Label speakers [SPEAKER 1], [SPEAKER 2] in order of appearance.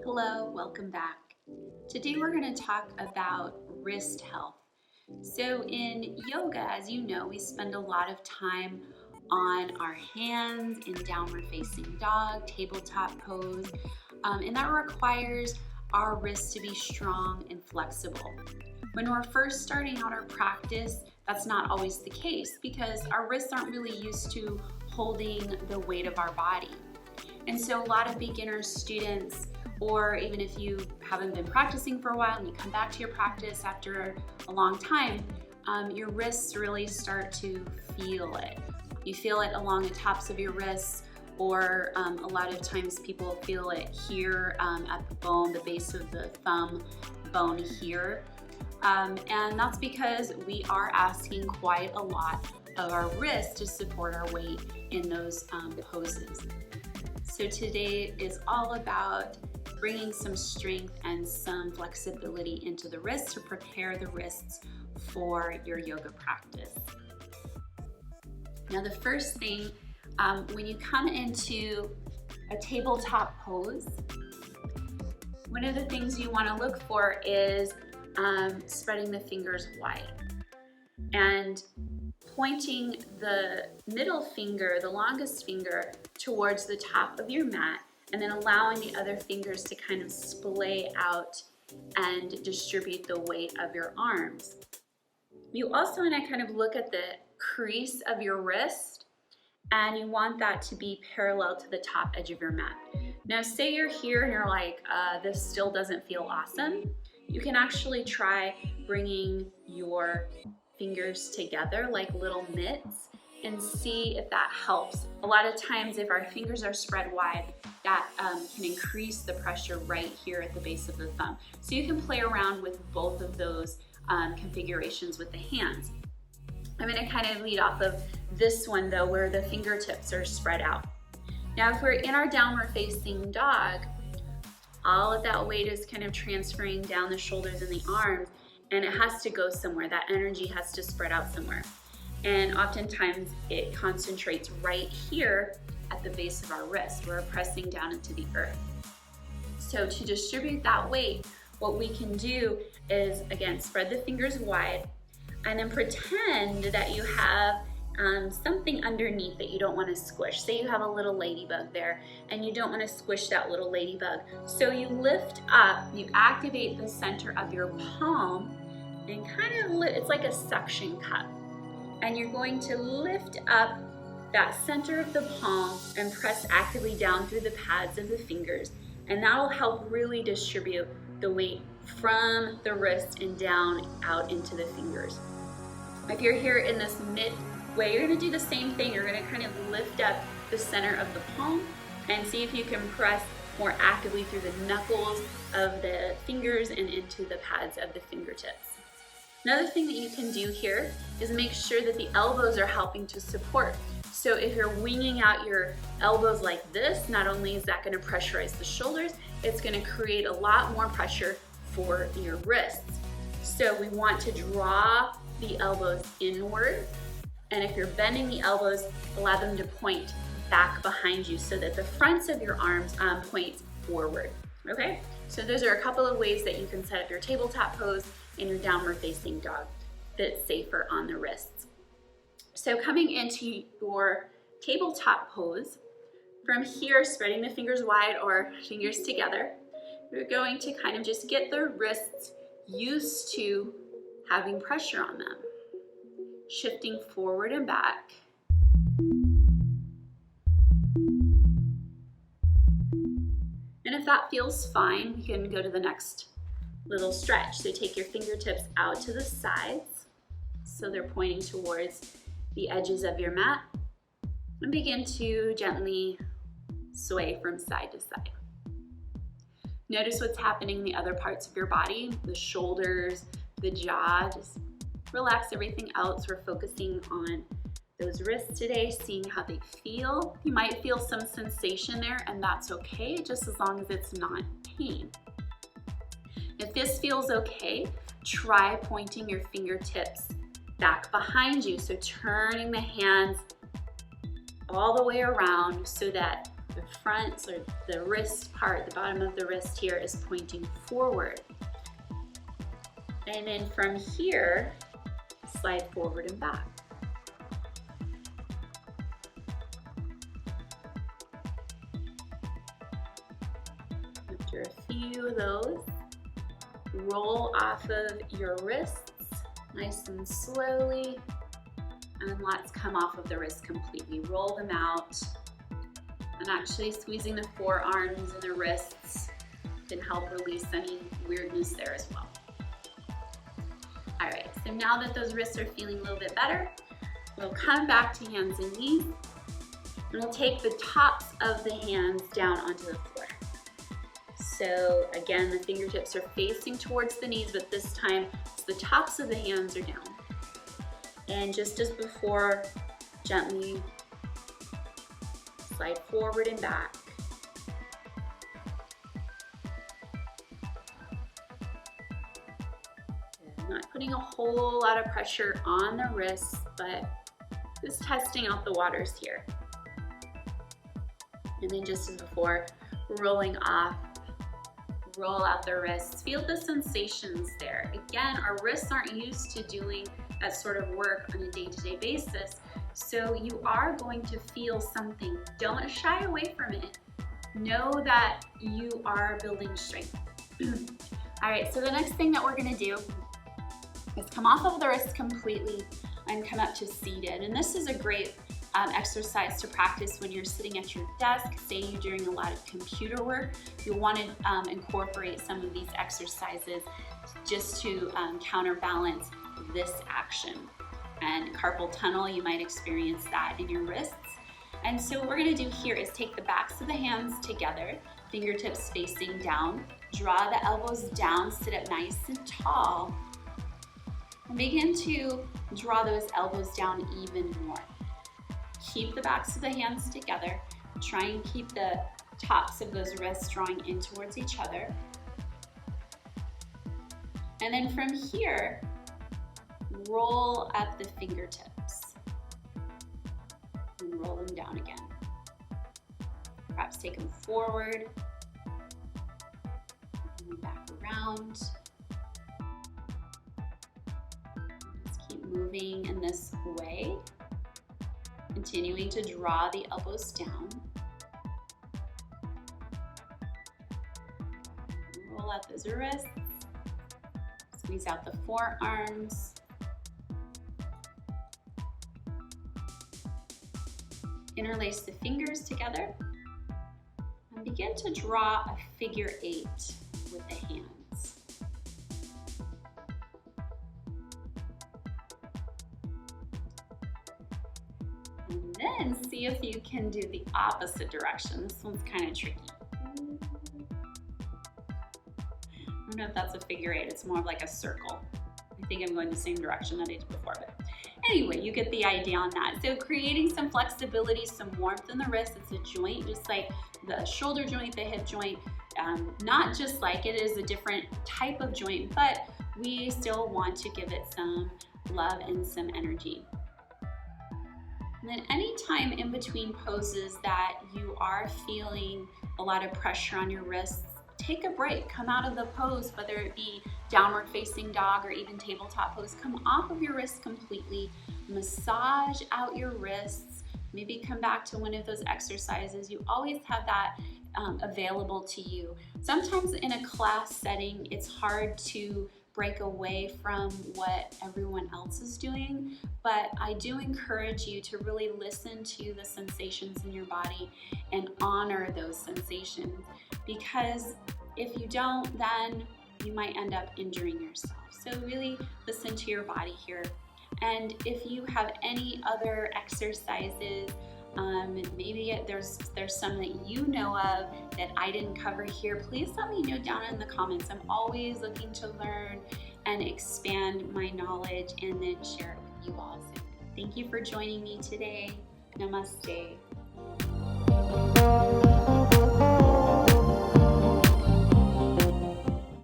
[SPEAKER 1] Hello, welcome back. Today we're going to talk about wrist health. So in yoga, as you know, we spend a lot of time on our hands in downward facing dog, tabletop pose, and that requires our wrists to be strong and flexible. When we're first starting out our practice, that's not always the case because our wrists aren't really used to holding the weight of our body. And so a lot of beginners, students, or even if you haven't been practicing for a while and you come back to your practice after a long time, your wrists really start to feel it. You feel it along the tops of your wrists, or a lot of times people feel it here at the bone, the base of the thumb bone here. And that's because we are asking quite a lot of our wrists to support our weight in those poses. So today is all about bringing some strength and some flexibility into the wrists to prepare the wrists for your yoga practice. Now the first thing, when you come into a tabletop pose, one of the things you want to look for is spreading the fingers wide and pointing the middle finger, the longest finger, towards the top of your mat, and then allowing the other fingers to kind of splay out and distribute the weight of your arms. You also want to kind of look at the crease of your wrist, and you want that to be parallel to the top edge of your mat. Now say you're here and you're like, this still doesn't feel awesome. You can actually try bringing your fingers together like little mitts and see if that helps. A lot of times if our fingers are spread wide, that can increase the pressure right here at the base of the thumb. So you can play around with both of those configurations with the hands. I'm going to kind of lead off of this one though, where the fingertips are spread out. Now if we're in our downward facing dog, all of that weight is kind of transferring down the shoulders and the arms, and it has to go somewhere. That energy has to spread out somewhere. And oftentimes it concentrates right here at the base of our wrist. We're pressing down into the earth. So to distribute that weight, what we can do is, again, spread the fingers wide and then pretend that you have something underneath that you don't want to squish. Say you have a little ladybug there and you don't want to squish that little ladybug. So you lift up, you activate the center of your palm and kind of it's like a suction cup. And you're going to lift up that center of the palm and press actively down through the pads of the fingers. And that will help really distribute the weight from the wrist and down out into the fingers. If you're here in this mid way, you're going to do the same thing. You're going to kind of lift up the center of the palm and see if you can press more actively through the knuckles of the fingers and into the pads of the fingertips. Another thing that you can do here is make sure that the elbows are helping to support. So if you're winging out your elbows like this, not only is that going to pressurize the shoulders, it's going to create a lot more pressure for your wrists. So we want to draw the elbows inward, and if you're bending the elbows, allow them to point back behind you so that the fronts of your arms point forward, okay? So those are a couple of ways that you can set up your tabletop pose in your downward facing dog that's safer on the wrists. So coming into your tabletop pose, from here, spreading the fingers wide or fingers together, you're going to kind of just get the wrists used to having pressure on them. Shifting forward and back. And if that feels fine, you can go to the next little stretch. So take your fingertips out to the sides, so they're pointing towards the edges of your mat, and begin to gently sway from side to side. Notice what's happening in the other parts of your body, the shoulders, the jaw. Just relax everything else. We're focusing on those wrists today, seeing how they feel. You might feel some sensation there, and that's okay, just as long as it's not pain. If this feels okay, try pointing your fingertips back behind you. So turning the hands all the way around so that the front, or the wrist part, the bottom of the wrist here is pointing forward. And then from here, slide forward and back. After a few of those, roll off of your wrists nice and slowly, and let's come off of the wrists completely. Roll them out, and actually squeezing the forearms and the wrists can help release any weirdness there as well. All right, so now that those wrists are feeling a little bit better, we'll come back to hands and knees, and we'll take the tops of the hands down onto the floor. So again, the fingertips are facing towards the knees, but this time the tops of the hands are down. And just as before, gently slide forward and back. And not putting a whole lot of pressure on the wrists, but just testing out the waters here. And then just as before, rolling off. Roll out the wrists. Feel the sensations there. Again, our wrists aren't used to doing that sort of work on a day-to-day basis, so you are going to feel something. Don't shy away from it. Know that you are building strength. All right, so the next thing that we're gonna do is come off of the wrists completely and come up to seated. And this is a great exercise to practice when you're sitting at your desk, say you're doing a lot of computer work. You'll want to incorporate some of these exercises just to counterbalance this action. And carpal tunnel, you might experience that in your wrists. And so what we're going to do here is take the backs of the hands together, fingertips facing down, draw the elbows down, sit up nice and tall, and begin to draw those elbows down even more. Keep the backs of the hands together. Try and keep the tops of those wrists drawing in towards each other. And then from here, roll up the fingertips and roll them down again. Perhaps take them forward and back around. Just keep moving in this way. Continuing to draw the elbows down. Roll out those wrists. Squeeze out the forearms. Interlace the fingers together and begin to draw a figure 8 with the hands. And then see if you can do the opposite direction. This one's kind of tricky. I don't know if that's a figure 8, it's more of like a circle. I think I'm going the same direction that I did before, but anyway, you get the idea on that. So creating some flexibility, some warmth in the wrist. It's a joint, just like the shoulder joint, the hip joint. Not just like it is a different type of joint, but we still want to give it some love and some energy. And then anytime in between poses that you are feeling a lot of pressure on your wrists, take a break, come out of the pose, whether it be downward facing dog or even tabletop pose. Come off of your wrists completely, massage out your wrists, maybe come back to one of those exercises. You always have that available to you. Sometimes in a class setting, it's hard to break away from what everyone else is doing, but I do encourage you to really listen to the sensations in your body and honor those sensations, because if you don't, then you might end up injuring yourself. So really listen to your body here. And if you have any other exercises, maybe there's some that you know of that I didn't cover here, please let me know down in the comments. I'm always looking to learn and expand my knowledge and then share it with you all. So thank you for joining me today. Namaste.